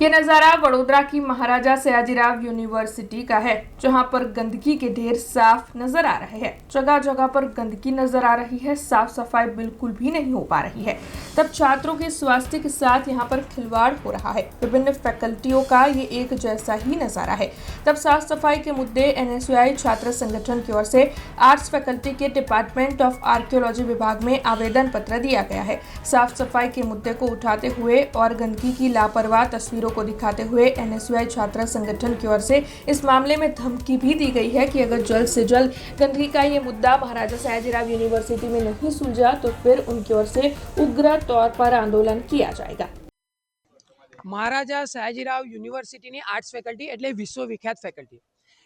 ये नज़ारा वडोदरा की महाराजा सयाजीराव यूनिवर्सिटी का है, जहां पर गंदगी के ढेर साफ नजर आ रहे हैं। जगह जगह पर गंदगी नजर आ रही है, साफ सफाई बिल्कुल भी नहीं हो पा रही है। तब छात्रों के स्वास्थ्य के साथ यहां पर खिलवाड़ हो रहा है। विभिन्न फैकल्टियों का ये एक जैसा ही नजारा है। तब साफ सफाई के मुद्दे NSUI छात्र संगठन की ओर से आर्ट्स फैकल्टी के डिपार्टमेंट ऑफ आर्कियोलॉजी विभाग में आवेदन पत्र दिया गया है। साफ सफाई के मुद्दे को उठाते हुए और गंदगी की लापरवाह तस्वीरों को दिखाते हुए NSUI छात्र संगठन की ओर से इस मामले में धमकी भी दी गई है कि अगर जल्द से जल्द गंदगी का ये मुद्दा महाराजा सयाजीराव यूनिवर्सिटी में नहीं सुलझा तो फिर उनकी ओर से उग्र तौर पर आंदोलन किया जाएगा। महाराजा सयाजीराव यूनिवर्सिटीની આર્ટ્સ ફેકલ્ટી એટલે વિશ્વવિખ્યાત ફેકલ્ટી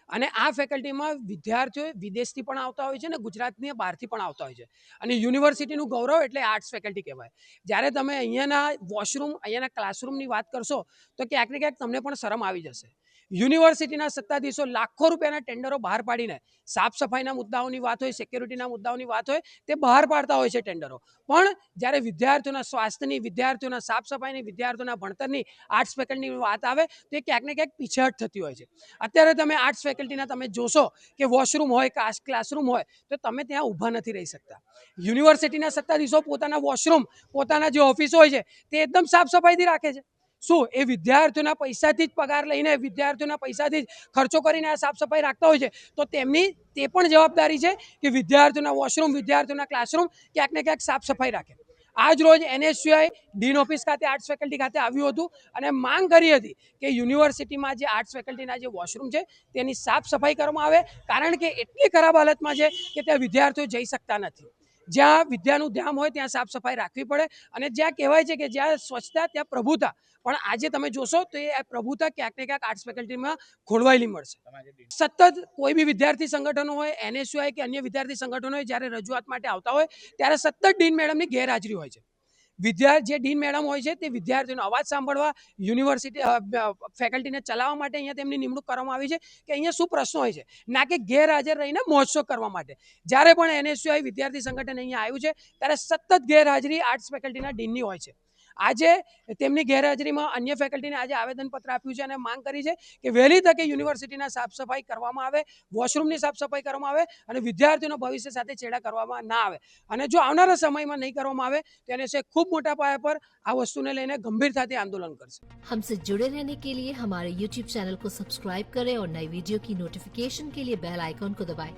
અને આ ફેકલ્ટીમાં વિદ્યાર્થીઓ વિદેશથી પણ આવતા હોય છે ને ગુજરાતની બહારથી પણ આવતા હોય છે અને યુનિવર્સિટીનું ગૌરવ એટલે આર્ટ્સ ફેકલ્ટી કહેવાય। જ્યારે તમે અહીંયાના વોશરૂમ અહીંયાના ક્લાસરૂમની વાત કરશો તો ક્યાંક ને ક્યાંક તમને પણ શરમ આવી જશે। યુનિવર્સિટીના સત્તાધીશો લાખો રૂપિયાના ટેન્ડરો બહાર પાડીને સાફ સફાઈના મુદ્દાઓની વાત હોય, સિક્યોરિટીના મુદ્દાઓની વાત હોય, તે બહાર પાડતા હોય છે ટેન્ડરો, પણ જ્યારે વિદ્યાર્થીઓના સ્વાસ્થ્યની, વિદ્યાર્થીઓના સાફ સફાઈની, વિદ્યાર્થીઓના ભણતરની, આર્ટ્સ ફેકલ્ટીની વાત આવે તો એ ક્યાંક ને ક્યાંક પીછેહટ થતી હોય છે। અત્યારે તમે આર્ટ્સ ફેકલ્ટીના તમે જોશો કે વોશરૂમ હોય, ક્લાસરૂમ હોય તો તમે ત્યાં ઊભા નથી રહી શકતા। યુનિવર્સિટીના સત્તાધીશો પોતાના વોશરૂમ, પોતાના જે ઓફિસો હોય છે તે એકદમ સાફ સફાઈથી રાખે છે। શું એ વિદ્યાર્થીઓના પૈસાથી જ પગાર લઈને, વિદ્યાર્થીઓના પૈસાથી જ ખર્ચો કરીને આ સાફ સફાઈ રાખતા હોય છે તો તેમની તે પણ જવાબદારી છે કે વિદ્યાર્થીઓના વોશરૂમ, વિદ્યાર્થીઓના ક્લાસરૂમ ક્યાંક ને ક્યાંક સાફ સફાઈ રાખે। આજ રોજ NSUI ડીન ઓફિસ ખાતે આર્ટ્સ ફેકલ્ટી ખાતે આવ્યું હતું અને માંગ કરી હતી કે યુનિવર્સિટીમાં જે આર્ટ્સ ફેકલ્ટીના જે વોશરૂમ છે તેની સાફ સફાઈ કરવામાં આવે, કારણ કે એટલી ખરાબ હાલતમાં છે કે ત્યાં વિદ્યાર્થીઓ જઈ શકતા નથી। જ્યાં વિદ્યાનું ધામ હોય ત્યાં સાફ સફાઈ રાખવી પડે અને જ્યાં કહેવાય છે કે જ્યાં સ્વચ્છતા ત્યાં પ્રભુતા, પણ આજે તમે જોશો તો એ પ્રભુતા ક્યાંક ને ક્યાંક આર્ટ્સ ફેકલ્ટીમાં ખોળવાયેલી મળશે। સતત કોઈ બી વિદ્યાર્થી સંગઠનો હોય, NSUI કે અન્ય વિદ્યાર્થી સંગઠનો હોય, જ્યારે રજૂઆત માટે આવતા હોય ત્યારે સતત ડીન મેડમની ગેરહાજરી હોય છે। જે ડીન મેડમ હોય છે તે વિદ્યાર્થીઓનો અવાજ સાંભળવા, યુનિવર્સિટી ફેકલ્ટીને ચલાવવા માટે અહીંયા તેમની નિમણૂક કરવામાં આવી છે કે અહીંયા શું પ્રશ્નો હોય છે, ના કે ગેરહાજર રહીને મહોત્સવ કરવા માટે। જ્યારે પણ NSUI વિદ્યાર્થી સંગઠન અહીંયા આવ્યું છે ત્યારે સતત ગેરહાજરી આર્ટ્સ ફેકલ્ટીના ડીનની હોય છે। આજે તેમની ગેરહાજરીમાં અન્ય ફેકલ્ટીને આજે આવેદનપત્ર આપ્યું છે અને માંગ કરી છે કે વહેલી તકે યુનિવર્સિટીના સાફ સફાઈ કરવામાં આવે, વોશરૂમની સાફ સફાઈ કરવામાં આવે અને વિદ્યાર્થીઓના ભવિષ્ય સાથે છેડા કરવામાં ના આવે। અને જો આવનારા સમયમાં નહીં કરવામાં આવે તો NSUI खूब मोटा पाया पर आ वस्तु ने लेने गंभीरता से आंदोलन करશે। हमसे जुड़े रहने के लिए हमारे YouTube चैनल को सब्सक्राइब करें और नई वीडियो की नोटिफिकेशन के लिए बेल आइकॉन को दबाएं।